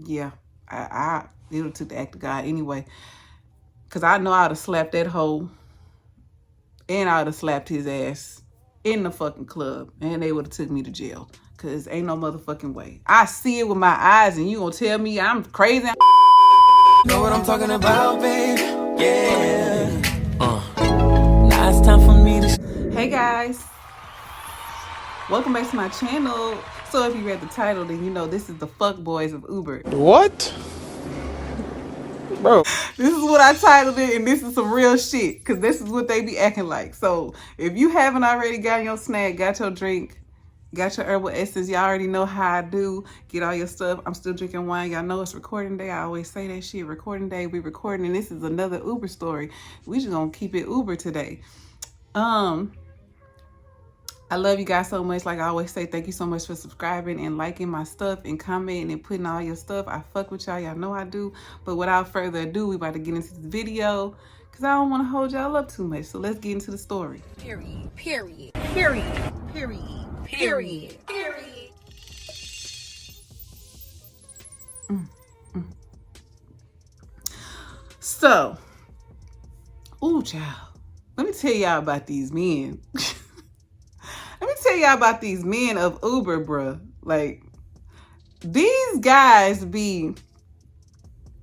Yeah, it would took the act of God anyway. Cause I know I'd have slapped that hoe, and I'd have slapped his ass in the fucking club, and they would have took me to jail. Cause ain't no motherfucking way. I see it with my eyes, and you gonna tell me I'm crazy? Know what I'm talking about, babe? Yeah. Now it's time for me to. Hey guys, welcome back to my channel. So if you read the title, then you know this is the fuck boys of Uber. What? Bro. This is what I titled it, and this is some real shit, because this is what they be acting like. So if you haven't already got your snack, got your drink, got your herbal essence, y'all already know how I do. Get all your stuff. I'm still drinking wine. Y'all know it's recording day. I always say that shit. Recording day. We recording, and this is another Uber story. We just gonna keep it Uber today. I love you guys so much. Like I always say, thank you so much for subscribing and liking my stuff and commenting and putting all your stuff. I fuck with y'all. Y'all know I do. But without further ado, we about to get into this video because I don't want to hold y'all up too much. So let's get into the story. Period. Period. Period. Period. Period. Period. So, ooh, child. Let me tell y'all about these men. Let me tell y'all about these men of Uber, bruh. Like, these guys be...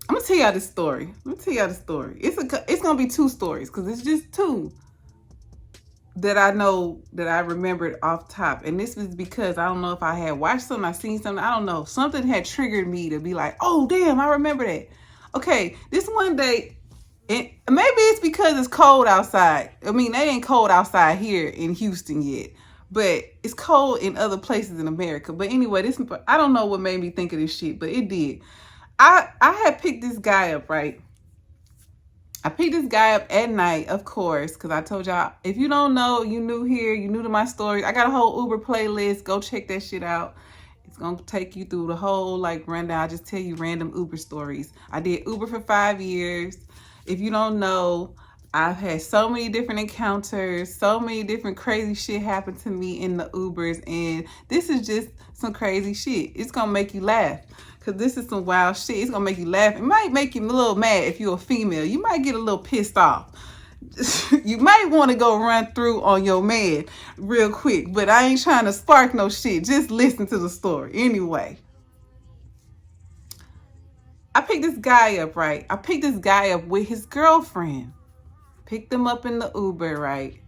I'm gonna tell y'all this story. Let me tell y'all the story. It's gonna be two stories because it's just two that I know that I remembered off top. And this is because I don't know if I had watched something, I seen something, I don't know. Something had triggered me to be like, oh damn, I remember that. Okay, this one day, maybe it's because it's cold outside. I mean, they ain't cold outside here in Houston yet, but it's cold in other places in America. But anyway, I don't know what made me think of this shit, but it did. I had picked this guy up, right? I picked this guy up at night, of course, because I told y'all, if you don't know, you new here, you new to my stories, I got a whole Uber playlist. Go check that shit out. It's going to take you through the whole, like, rundown. I just tell you random Uber stories. I did Uber for 5 years. If you don't know, I've had so many different encounters, so many different crazy shit happen to me in the Ubers, and this is just some crazy shit. It's going to make you laugh. Because this is some wild shit. It's going to make you laugh. It might make you a little mad if you're a female. You might get a little pissed off. You might want to go run through on your man real quick. But I ain't trying to spark no shit. Just listen to the story. Anyway. I picked this guy up, right? I picked this guy up with his girlfriend. Picked them up in the Uber, right?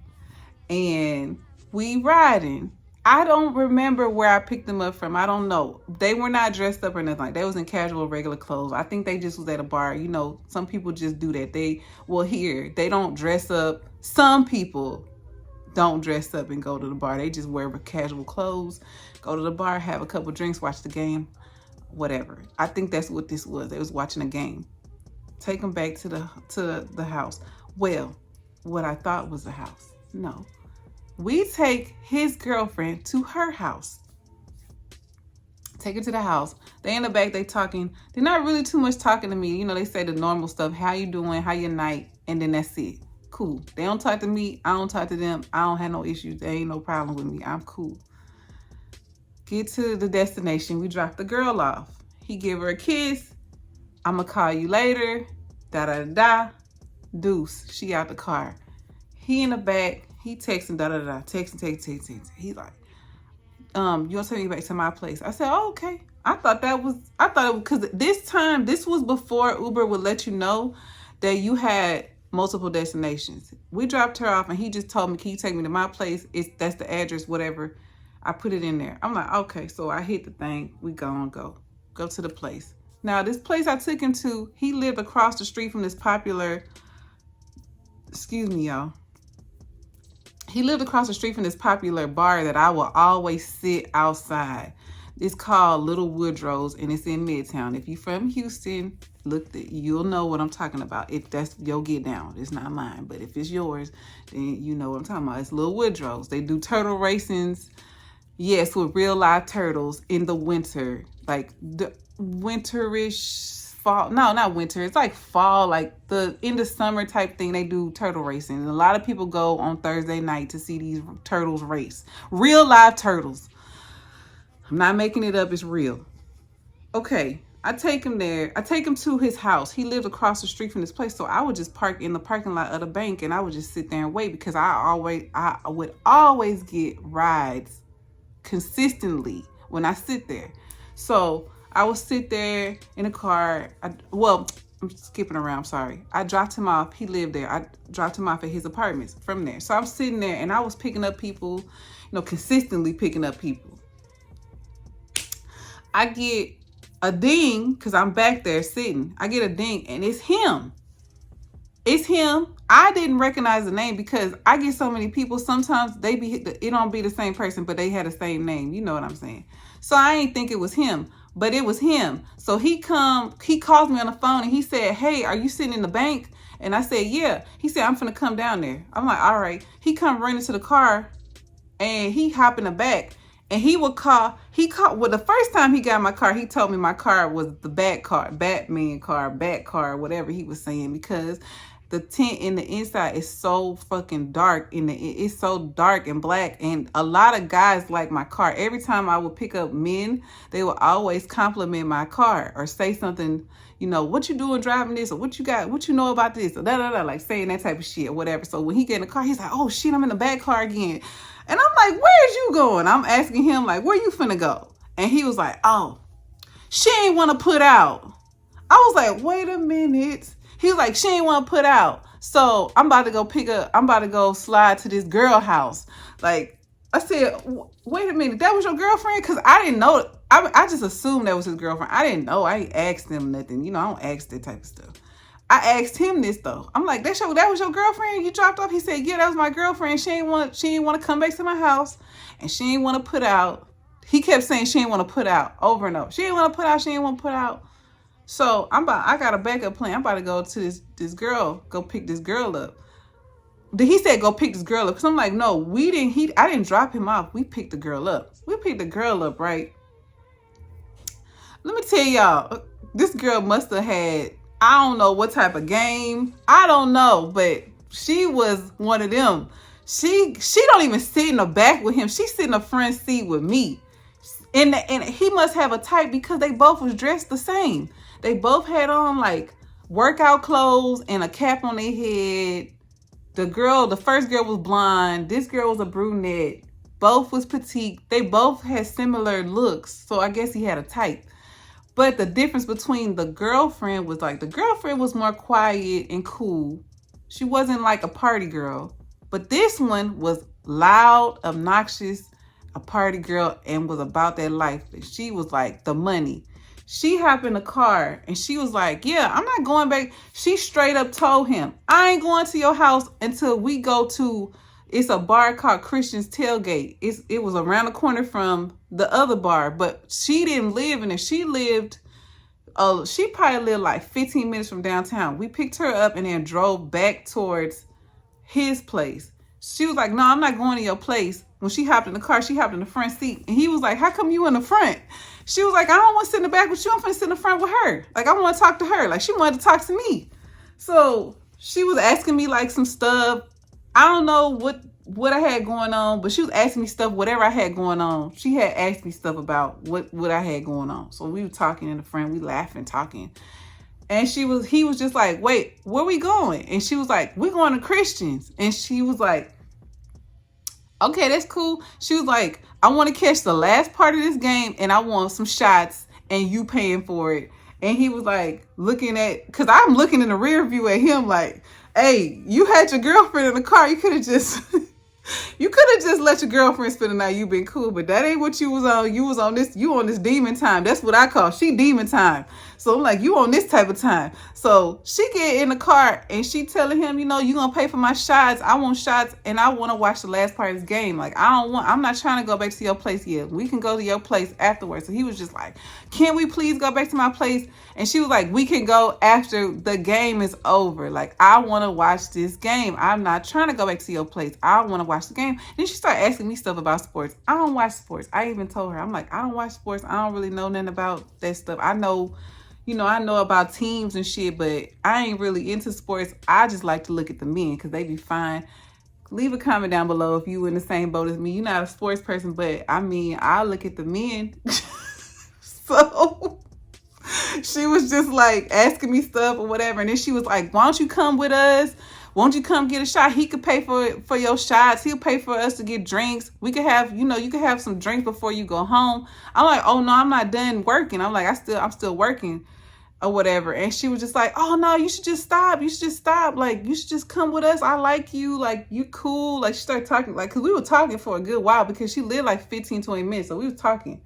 And we riding. I don't remember where I picked them up from. I don't know. They were not dressed up or nothing. Like, they was in casual, regular clothes. I think they just was at a bar. You know, some people just do that. They don't dress up. Some people don't dress up and go to the bar. They just wear casual clothes, go to the bar, have a couple drinks, watch the game, whatever. I think that's what this was. They was watching a game. Take them back to the house. Well, what I thought was the house. No. We take his girlfriend to her house. Take her to the house. They in the back, they talking. They're not really too much talking to me. You know, they say the normal stuff. How you doing? How your night? And then that's it. Cool. They don't talk to me. I don't talk to them. I don't have no issues. There ain't no problem with me. I'm cool. Get to the destination. We drop the girl off. He give her a kiss. I'ma call you later. Da-da-da-da. Deuce. She out the car. He in the back. He texting, da-da-da, texting. He like, you want to take me back to my place? I said, oh, okay. I thought it was, because this was before Uber would let you know that you had multiple destinations. We dropped her off and he just told me, can you take me to my place? That's the address, whatever. I put it in there. I'm like, okay. So I hit the thing. We go to the place. Now, this place I took him to, he lived across the street from this popular, excuse me, y'all. He lived across the street from this popular bar that I will always sit outside. It's called Little Woodrow's and it's in Midtown. If you're from Houston, you'll know what I'm talking about. If that's your get down, it's not mine. But if it's yours, then you know what I'm talking about. It's Little Woodrow's. They do turtle racings. Yes, with real live turtles in the winter. Like the winterish fall. No, not winter. It's like fall, like in the summer type thing. They do turtle racing. And a lot of people go on Thursday night to see these turtles race. Real live turtles. I'm not making it up. It's real. Okay. I take him there. I take him to his house. He lived across the street from this place. So I would just park in the parking lot of the bank and I would just sit there and wait because I would always get rides consistently when I sit there. So I would sit there in the car. I'm skipping around, sorry. I dropped him off. He lived there. I dropped him off at his apartments from there. So I'm sitting there and I was picking up people, consistently picking up people. I get a ding because I'm back there sitting. I get a ding and it's him. It's him. I didn't recognize the name because I get so many people. Sometimes it don't be the same person, but they had the same name. You know what I'm saying? So I ain't think it was him, but it was him. So he calls me on the phone and he said, "Hey, are you sitting in the bank?" And I said, "Yeah." He said, "I'm finna come down there." I'm like, "All right." He come running to the car and he hop in the back. And well, the first time he got in my car, he told me my car was the Batman car, whatever he was saying, because the tint in the inside is so fucking dark. It's so dark and black. And a lot of guys like my car. Every time I would pick up men, they would always compliment my car or say something, what you doing driving this, or what you know about this, or like saying that type of shit or whatever. So when he get in the car, he's like, "Oh shit, I'm in the back car again." And I'm like, "Where's you going?" I'm asking him, like, "Where you finna go?" And he was like, "Oh, she ain't want to put out." I was like, "Wait a minute." He was like, "She ain't want to put out." So I'm about to go slide to this girl house. Like, I said, "Wait a minute, that was your girlfriend?" Because I didn't know. I just assumed that was his girlfriend. I didn't know. I ain't asked him nothing. I don't ask that type of stuff. I asked him this though. I'm like, that was your girlfriend you dropped off? He said, "Yeah, that was my girlfriend. She ain't want to come back to my house, and she ain't want to put out." He kept saying she ain't want to put out over and over. She ain't want to put out. She ain't want to put out. So I got a backup plan. I'm about to go to this girl, go pick this girl up. He said, "Go pick this girl up." Because I'm like, no, I didn't drop him off. We picked the girl up. We picked the girl up, right? Let me tell y'all, this girl must have had, I don't know what type of game. I don't know, but she was one of them. She don't even sit in the back with him. She sit in the front seat with me. And he must have a type because they both was dressed the same. They both had on like workout clothes and a cap on their head. The first girl was blonde. This girl was a brunette. Both was petite. They both had similar looks. So I guess he had a type. But the difference between the girlfriend was more quiet and cool. She wasn't like a party girl. But this one was loud, obnoxious, a party girl, and was about that life. She was like the money. She hopped in the car and she was like, "Yeah, I'm not going back." She straight up told him, "I ain't going to your house until we go to," it's a bar called Christian's Tailgate. It was around the corner from the other bar, but she didn't live in it. She probably lived like 15 minutes from downtown. We picked her up and then drove back towards his place. She was like, "No, I'm not going to your place." When she hopped in the car, she hopped in the front seat. And he was like, "How come you in the front?" She was like, "I don't want to sit in the back with you. I'm going to sit in the front with her. Like, I want to talk to her." Like, she wanted to talk to me. So she was asking me like some stuff. I don't know what I had going on, but she was asking me stuff, whatever I had going on. She had asked me stuff about what I had going on. So we were talking in the front, we laughing, talking. And he was just like, "Wait, where we going?" And she was like, "We're going to Christians." And she was like, "Okay, that's cool." She was like, "I want to catch the last part of this game and I want some shots and you paying for it." And he was like because I'm looking in the rear view at him like, "Hey, you had your girlfriend in the car. You could have just let your girlfriend spend the night. You been cool, but that ain't what you was on. You on this demon time." That's what I call. She demon time. So I'm like, "You on this type of time." So she get in the car and she telling him, "You gonna pay for my shots. I want shots and I want to watch the last part of this game. Like, I'm not trying to go back to your place yet. We can go to your place afterwards." So he was just like, "Can we please go back to my place?" And she was like, "We can go after the game is over. Like, I want to watch this game. I'm not trying to go back to your place. I want to watch the game." Then she started asking me stuff about sports. I don't watch sports. I even told her, I'm like, "I don't watch sports. I don't really know nothing about that stuff. I know about teams and shit, but I ain't really into sports. I just like to look at the men because they be fine." Leave a comment down below if you in the same boat as me. You're not a sports person, but I mean, I look at the men. So She was just like asking me stuff or whatever. And then she was like, why don't you come with us? Won't you come get a shot? He could pay for your shots. He'll pay for us to get drinks. We could have, you could have some drinks before you go home. I'm like, oh no, I'm not done working. I'm like, I'm still working or whatever. And she was just like, oh no, you should just stop. You should just stop. Like, you should just come with us. I like you. Like, you cool. Like, she started talking, like, cause we were talking for a good while because she lived like 15, 20 minutes. So we were talking.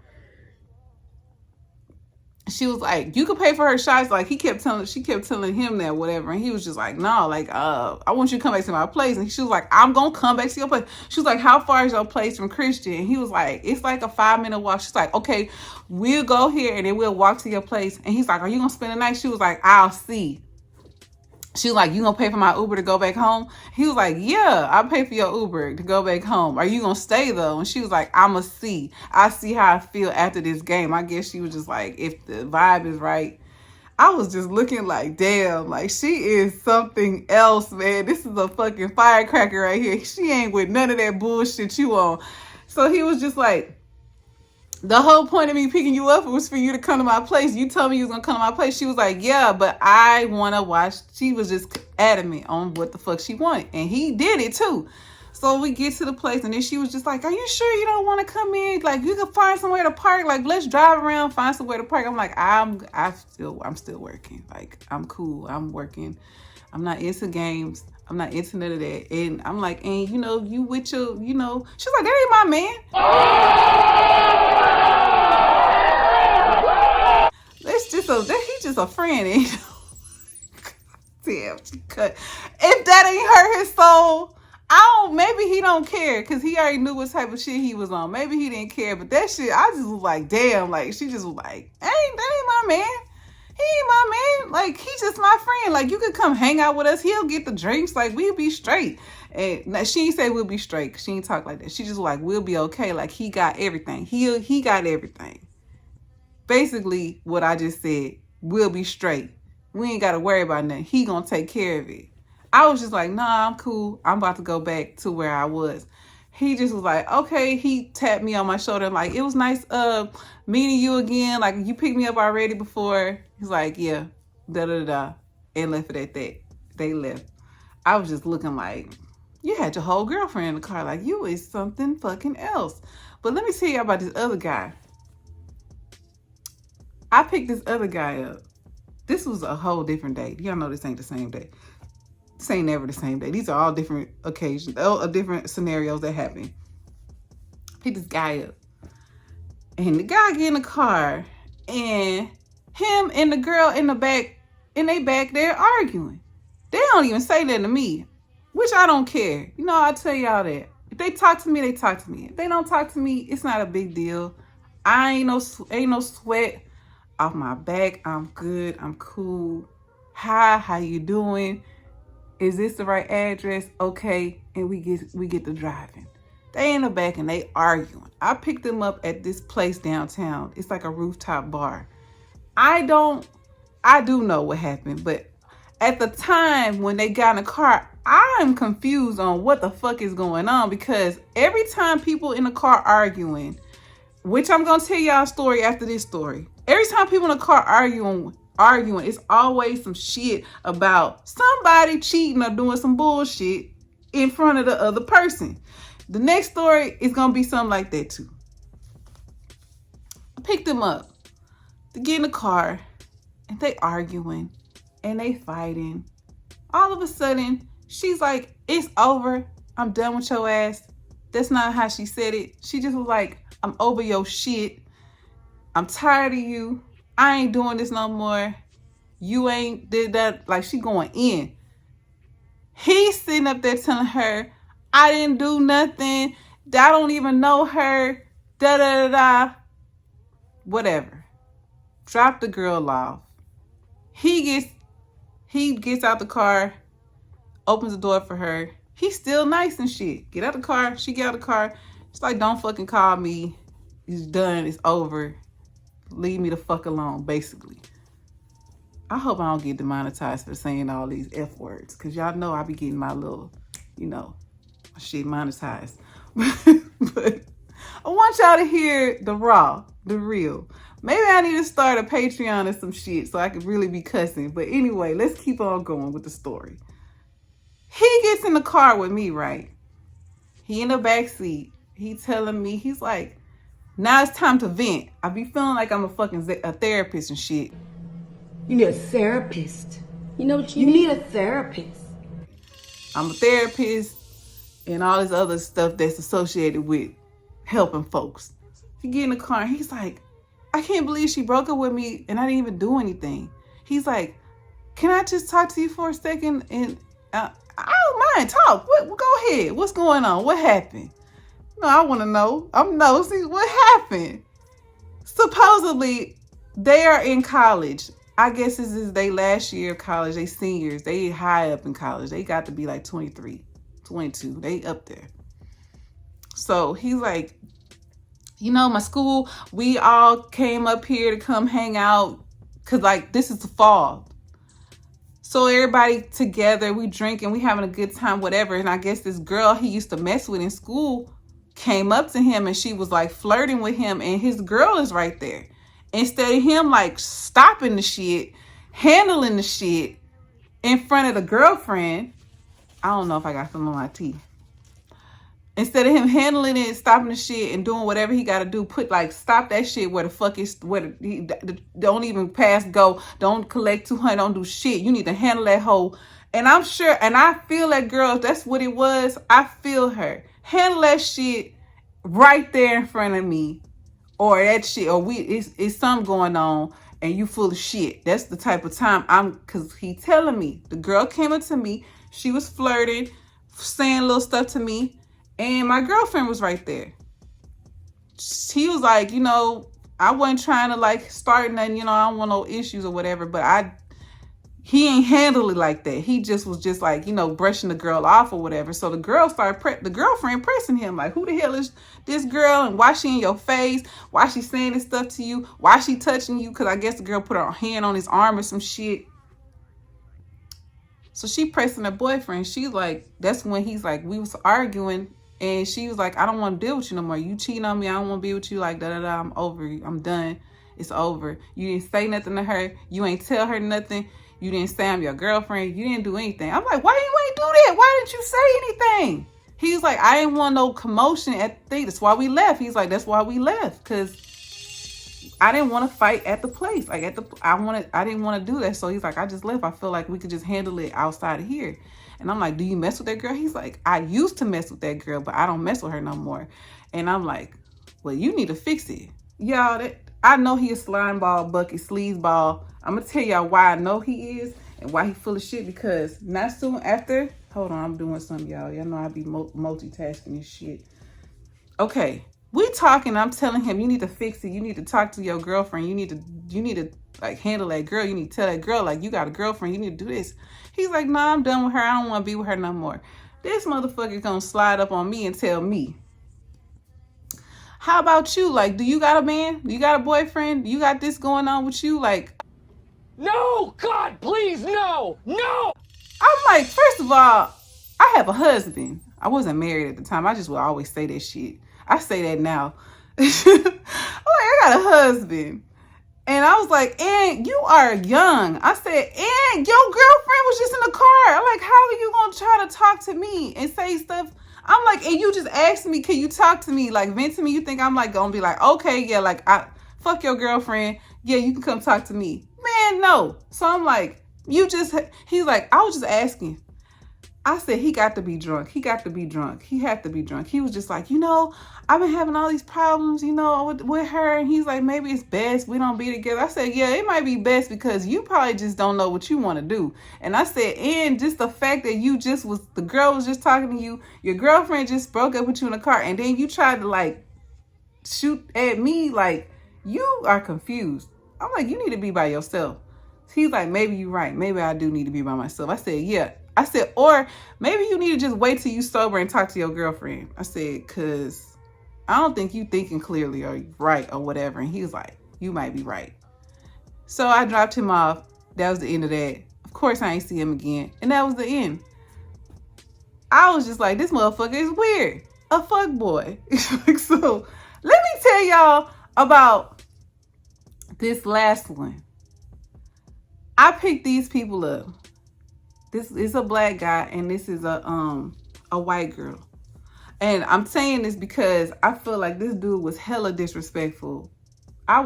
She was like, you could pay for her shots. Like, she kept telling him that, whatever. And he was just like, no, like, I want you to come back to my place. And she was like, I'm going to come back to your place. She was like, how far is your place from Christian? And he was like, it's like a 5-minute walk. She's like, okay, we'll go here and then we'll walk to your place. And he's like, are you going to spend the night? She was like, I'll see. She was like, you gonna pay for my Uber to go back home? He was like, yeah, I'll pay for your Uber to go back home. Are you gonna stay though? And she was like, I'ma see. I see how I feel after this game. I guess she was just like, if the vibe is right. I was just looking like, damn, like she is something else, man. This is a fucking firecracker right here. She ain't with none of that bullshit you on. So he was just like, the whole point of me picking you up was for you to come to my place. You told me you was gonna come to my place. She was like, yeah, but I want to watch. She was just adamant on what the fuck she wanted. And he did it too. So we get to the place and then she was just like, are you sure you don't want to come in? Like, you can find somewhere to park. Like, let's drive around, find somewhere to park. I'm like, I'm still working. Like, I'm cool. I'm working. I'm not into games. I'm not into none of that. And I'm like, and you with your, she's like, that ain't my man. He's just a friend. And damn, she cut. If that ain't hurt his soul, maybe he don't care because he already knew what type of shit he was on. Maybe he didn't care, but that shit, I just was like, damn, like she just was like, that ain't my man. He ain't my man. Like, he's just my friend. Like, you could come hang out with us. He'll get the drinks. Like, we'll be straight. And she ain't say we'll be straight. She ain't talk like that. She just like, we'll be okay. Like, he got everything. He got everything. Basically, what I just said, we'll be straight. We ain't got to worry about nothing. He gonna take care of it. I was just like, nah, I'm cool. I'm about to go back to where I was. He just was like, okay. He tapped me on my shoulder and like, it was nice meeting you again. Like, you picked me up already before. He's like, yeah, da-da-da-da. And left it at that. They left. I was just looking like, you had your whole girlfriend in the car. Like, you is something fucking else. But let me tell you about this other guy. I picked this other guy up. This was a whole different day. Y'all know this ain't the same day. This ain't never the same day. These are all different occasions, different scenarios that happen. Pick this guy up. And the guy get in the car and him and the girl in the back, in they back there arguing. They don't even say that to me, which I don't care. I tell y'all that. If they talk to me, they talk to me. If they don't talk to me, it's not a big deal. I ain't no sweat off my back. I'm good. I'm cool. Hi, how you doing? Is this the right address? Okay. And we get to driving. They in the back and they arguing. I picked them up at this place downtown. It's like a rooftop bar. I do know what happened, but at the time when they got in the car, I'm confused on what the fuck is going on because every time people in the car arguing, which I'm going to tell y'all a story after this story. Every time people in the car arguing, it's always some shit about somebody cheating or doing some bullshit in front of the other person. The next story is going to be something like that too. I picked them up to get in the car and they arguing and they fighting. All of a sudden, she's like, it's over. I'm done with your ass. That's not how she said it. She just was like, I'm over your shit. I'm tired of you. I ain't doing this no more. You ain't did that. Like, she going in. He's sitting up there telling her, I didn't do nothing. I don't even know her. Da da da da. Whatever. Drop the girl off. He gets out the car, opens the door for her. He's still nice and shit. Get out the car. She get out the car. She's like, don't fucking call me. It's done. It's over. Leave me the fuck alone, basically. I hope I don't get demonetized for saying all these F words. Because y'all know I be getting my little, shit monetized. But I want y'all to hear the raw, the real. Maybe I need to start a Patreon or some shit so I could really be cussing. But anyway, let's keep on going with the story. He gets in the car with me, right? He in the back seat. He telling me, he's like, now it's time to vent. I be feeling like I'm a therapist and shit. You need a therapist. You know what you need? A therapist. I'm a therapist and all this other stuff that's associated with helping folks. He get in the car and he's like, I can't believe she broke up with me and I didn't even do anything. He's like, can I just talk to you for a second? And I don't mind, talk. Go ahead. What's going on? What happened? No, I want to know. I'm nosy. What happened? Supposedly, they are in college. I guess this is their last year of college. They seniors. They high up in college. They got to be like 23, 22. They up there. So he's like, you know, my school, we all came up here to come hang out because, like, this is the fall. So everybody together, we drinking, we having a good time, whatever. And I guess this girl he used to mess with in school came up to him and she was like flirting with him and his girl is right there. Instead of him like stopping the shit, handling the shit in front of the girlfriend, I don't know if I got some on my teeth. Instead of him handling it, stopping the shit and doing whatever he got to do, stop that shit where the fuck is, don't even pass go, don't collect 200, don't do shit. You need to handle that hoe. And I'm sure, and I feel that girl, that's what it was. I feel her. Handle that shit right there in front of me. Or that shit, or it's something going on and you full of shit. That's the type of time cause he telling me, the girl came up to me, she was flirting, saying little stuff to me. And my girlfriend was right there. He was like, you know, I wasn't trying to like start nothing, you know, I don't want no issues or whatever, but he ain't handle it like that. He just was just like, you know, brushing the girl off or whatever. So the girlfriend pressing him like, who the hell is this girl? And why she in your face? Why she saying this stuff to you? Why she touching you? Cause I guess the girl put her hand on his arm or some shit. So she pressing her boyfriend. She's like, that's when he's like, we was arguing. And she was like, I don't want to deal with you no more. You cheating on me. I don't want to be with you. Like, da-da-da. I'm over you. I'm done. It's over. You didn't say nothing to her. You ain't tell her nothing. You didn't say I'm your girlfriend. You didn't do anything. I'm like, why you ain't do that? Why didn't you say anything? He's like, I didn't want no commotion at the thing. That's why we left. He's like, that's why we left. Because I didn't want to fight at the place. Like, I didn't want to do that. So he's like, I just left. I feel like we could just handle it outside of here. And I'm like, do you mess with that girl? He's like, I used to mess with that girl, but I don't mess with her no more. And I'm like, well, you need to fix it. Y'all, I know he a slime ball, bucket, sleaze ball. I'm going to tell y'all why I know he is and why he full of shit. Because not soon after, hold on, I'm doing something, y'all. Y'all know I be multitasking and shit. Okay, we talking. I'm telling him, you need to fix it. You need to talk to your girlfriend. You need to like handle that girl. You need to tell that girl, like, you got a girlfriend. You need to do this. He's like, nah, I'm done with her. I don't want to be with her no more. This motherfucker gonna slide up on me and tell me, how about you? Like, do you got a man? Do you got a boyfriend? You got this going on with you? Like, no, God, please, no, no. I'm like, first of all, I have a husband. I wasn't married at the time. I just would always say that shit. I say that now. I'm like, I got a husband. And I was like, and you are young. I said, and your girlfriend was just in the car. I'm like, how are you going to try to talk to me and say stuff? I'm like, and you just asked me, can you talk to me? Like, vent to me. You think I'm like, going to be like, okay, yeah, like, fuck your girlfriend. Yeah, you can come talk to me. Man, no. So I'm like, he's like, I was just asking. I said, he got to be drunk. He got to be drunk. He had to be drunk. He was just like, you know, I've been having all these problems, you know, with her. And he's like, maybe it's best we don't be together. I said, yeah, it might be best because you probably just don't know what you want to do. And I said, and just the fact that the girl was just talking to you, your girlfriend just broke up with you in the car. And then you tried to like shoot at me, like, you are confused. I'm like, you need to be by yourself. He's like, maybe you're right. Maybe I do need to be by myself. I said, yeah. I said, or maybe you need to just wait till you sober and talk to your girlfriend. I said, because I don't think you thinking clearly or right or whatever. And he was like, you might be right. So I dropped him off. That was the end of that. Of course, I ain't see him again. And that was the end. I was just like, this motherfucker is weird. A fuck boy. So let me tell y'all about This last one. I picked these people up. This is a black guy and this is a white girl. And I'm saying this because I feel like this dude was hella disrespectful. I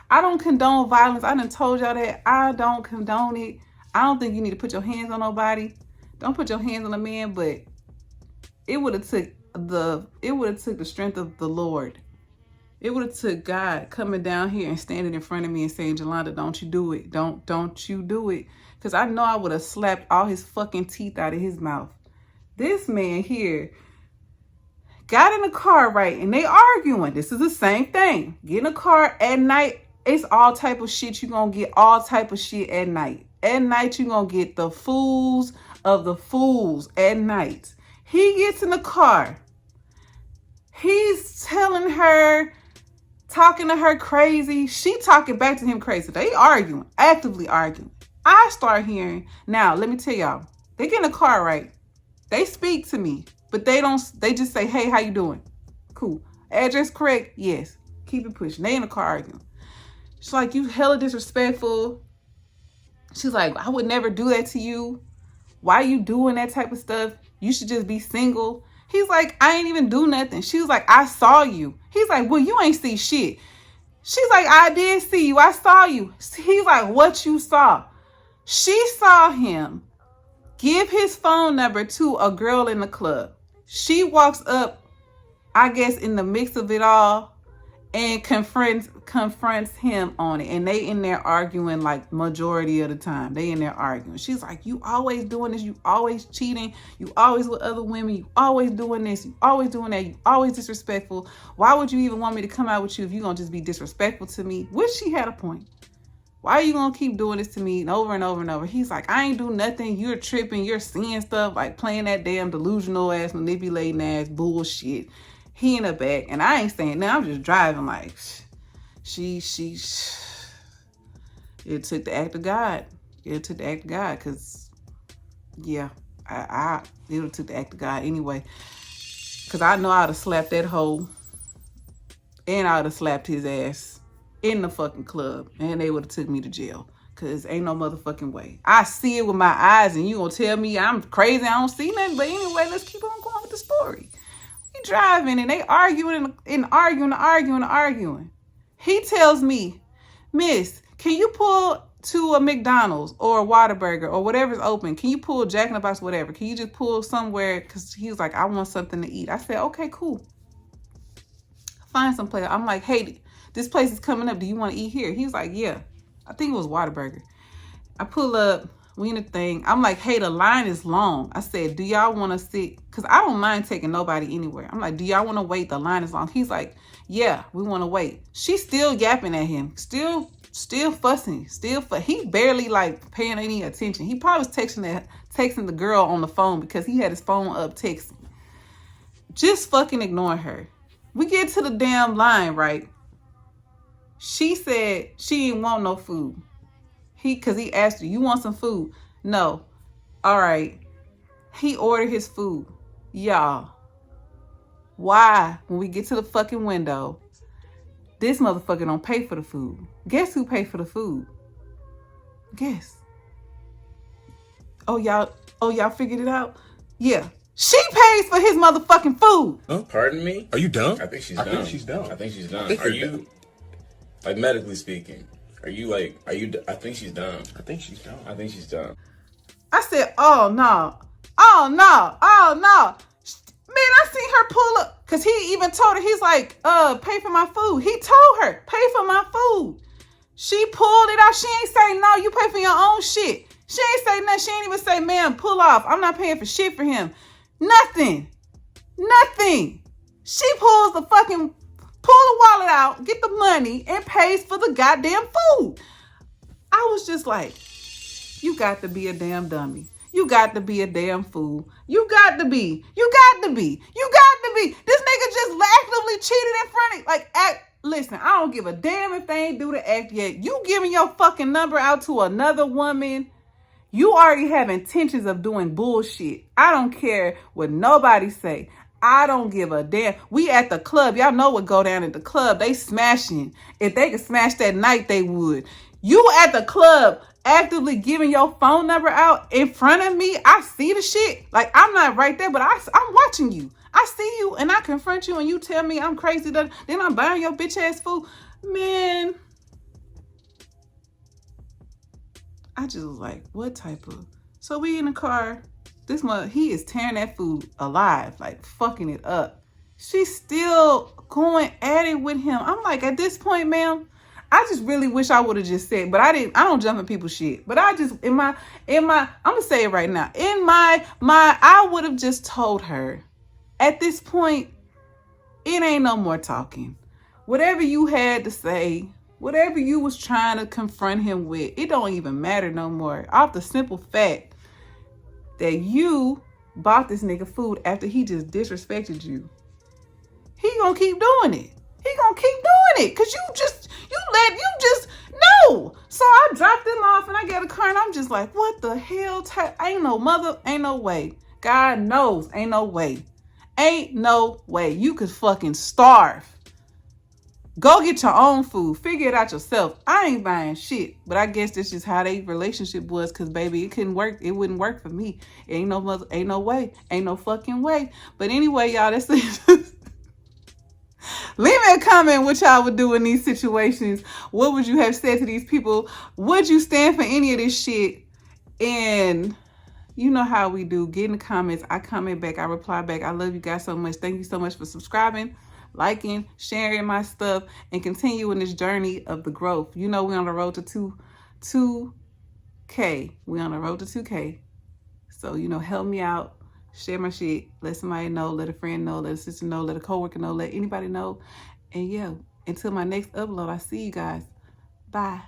don't condone violence. I done told y'all that. I don't condone it. I don't think you need to put your hands on nobody. Don't put your hands on a man, but it would have took the strength of the Lord. It would have took God coming down here and standing in front of me and saying, Joelaunda, don't you do it. Don't you do it. Because I know I would have slapped all his fucking teeth out of his mouth. This man here got in the car, right? And they arguing. This is the same thing. Get in a car at night. It's all type of shit. You're going to get all type of shit at night. At night, you're going to get the fools of the fools at night. He gets in the car. He's telling her, talking to her crazy. She talking back to him crazy. They arguing, actively arguing. I start hearing, now let me tell y'all, they get in the car, right? They speak to me, but they just say, hey, how you doing? Cool. Address correct? Yes. Keep it pushing. They in the car arguing. She's like, you hella disrespectful. She's like, I would never do that to you. Why are you doing that type of stuff? You should just be single. He's like, I ain't even do nothing. She was like, I saw you. He's like, well, you ain't see shit. She's like, I did see you. I saw you. He's like, what you saw? She saw him give his phone number to a girl in the club. She walks up, I guess, in the mix of it all and confronts him on it. And they in there arguing like majority of the time. They in there arguing. She's like, you always doing this. You always cheating. You always with other women. You always doing this. You always doing that. You always disrespectful. Why would you even want me to come out with you if you're going to just be disrespectful to me? Which she had a point. Why are you going to keep doing this to me and over and over and over? He's like, I ain't do nothing. You're tripping. You're seeing stuff, like playing that damn delusional ass, manipulating ass bullshit. He in the back. And I ain't saying nothing. I'm just driving like, it took the act of God. It took the act of God because, yeah, it would have took the act of God anyway. Because I know I would have slapped that hoe and I would have slapped his ass in the fucking club and they would have took me to jail because ain't no motherfucking way. I see it with my eyes and you gonna tell me I'm crazy, I don't see nothing. But anyway, let's keep on going with the story. We driving and they arguing and arguing. He tells me, Miss, can you pull to a McDonald's or a Whataburger or whatever's open? Can you pull Jack in the Box, whatever? Can you just pull somewhere? Because he was like, I want something to eat. I said, okay, cool. Find some place. I'm like, hey, this place is coming up. Do you want to eat here? He was like, yeah. I think it was Whataburger. I pull up. We in the thing. I'm like, hey, the line is long. I said, do y'all want to sit? Because I don't mind taking nobody anywhere. I'm like, do y'all want to wait? The line is long. He's like, yeah, we want to wait. She's still yapping at him. Still fussing. He barely like paying any attention. He probably was texting the girl on the phone because he had his phone up texting. Just fucking ignoring her. We get to the damn line, right? She said she didn't want no food. Because he asked her, you want some food? No. All right. He ordered his food. Y'all. Why, when we get to the fucking window, this motherfucker don't pay for the food? Guess who paid for the food? Guess. Oh, y'all figured it out? Yeah. She pays for his motherfucking food. Huh? Pardon me? Are you dumb? I think she's dumb. I think she's dumb. Are you dumb? Like, medically speaking, I think she's dumb. I think she's dumb. I said, oh no. Man, I seen her pull up. Because he even told her, he's like, pay for my food. He told her, pay for my food. She pulled it out. She ain't say, no, you pay for your own shit. She ain't say nothing. She ain't even say, man, pull off. I'm not paying for shit for him. Nothing. She pull the wallet out, get the money, and pays for the goddamn food. I was just like, you got to be a damn dummy. You got to be a damn fool. You got to be. This nigga just actively cheated in front of, listen, I don't give a damn if they ain't do the act yet. You giving your fucking number out to another woman, you already have intentions of doing bullshit. I don't care what nobody say. I don't give a damn. We at the club. Y'all know what go down at the club. They smashing. If they could smash that night, they would. You at the club actively giving your phone number out in front of me. I see the shit. Like, I'm not right there, but I'm watching you. I see you and I confront you and you tell me I'm crazy. Then I'm buying your bitch ass food. Man. I just was like, what type of... So we in the car. This mother, he is tearing that food alive, like fucking it up. She's still going at it with him. I'm like, at this point, ma'am, I just really wish I would have just said, but I don't jump in people's shit. But I just, I'm gonna say it right now. I would have just told her, at this point, it ain't no more talking. Whatever you had to say, whatever you was trying to confront him with, it don't even matter no more. Off the simple fact that you bought this nigga food after he just disrespected you. He gonna keep doing it. He gonna keep doing it. Cause you just no. So I dropped him off and I get a car and I'm just like, what the hell? Ain't no way. God knows, ain't no way. Ain't no way. You could fucking starve. Go get your own food. Figure it out yourself. I ain't buying shit. But I guess this is how their relationship was. Cause baby, it couldn't work. It wouldn't work for me. Ain't no way. Ain't no fucking way. But anyway, y'all, that's it. Leave me a comment what y'all would do in these situations. What would you have said to these people? Would you stand for any of this shit? And you know how we do. Get in the comments. I comment back. I reply back. I love you guys so much. Thank you so much for subscribing, liking, sharing my stuff, and continuing this journey of the growth. You know we're on the road to 2K. We're on the road to 2K. So, you know, help me out. Share my shit. Let somebody know. Let a friend know. Let a sister know. Let a coworker know. Let anybody know. And yeah, until my next upload, I see you guys. Bye.